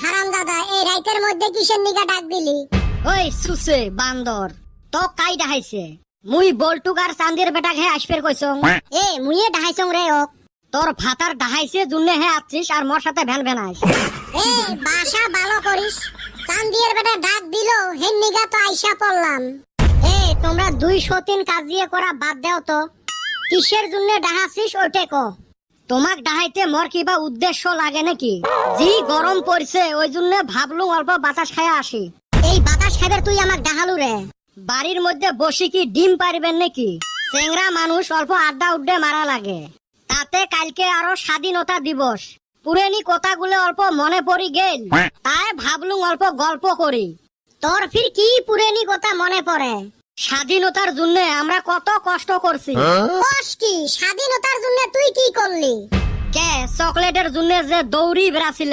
হারামজাদা, এই রাইতের মধ্যে কিসের নিগা ডাক দিলি? ওই সুসে বান্দর, তো কাই ডাহাইছে? মুই বল্টুকার চান্দির বেটা ঘে আসফের কইছং। মুইয়ে ডাহাইছং রে ওক। তোর ভাতার ডাহাইছে জুনে হে আছিস আর মোর সাথে ভ্যান ভ্যানাইস। বাসা ভালো করিস। চান্দিয়ের বেটা ডাক দিল, হেন নিগা তো আইসা পড়লাম। তোমরা 203 কাজ দিয়ে করা বাদ দাও তো। কিসের জন্য ডাহাছিস ওইটা কো। তোমাক ডাহাইতে মোর কিবা উদ্দেশ্য লাগে নাকি? জি গরম পড়ছে ওই জন্য ভাবলু অল্প বাতাস খায়া আসি। এই বাতাস খাইবার তুই আমাক ডাহালু রে? বাড়ির মধ্যে বসে কি ডিম পারবেন নাকি? চেংরা মানুষ অল্প আড্ডা উড্ডে মারা লাগে। তাতে কালকে আরো স্বাধীনতা দিবস, পুরানি কথাগুলো অল্প মনে পড়ি গেল, তাই ভাবলু অল্প গল্প করি। তোর ফির কি পুরানি কথা মনে পড়ে? স্বাধীনতার জন্য আমরা কত কষ্ট করছি। কস কি? স্বাধীনতার জন্য তুই কি করলি? কে চকলেটের জন্য যে দৌড়ি বেড়াছিল।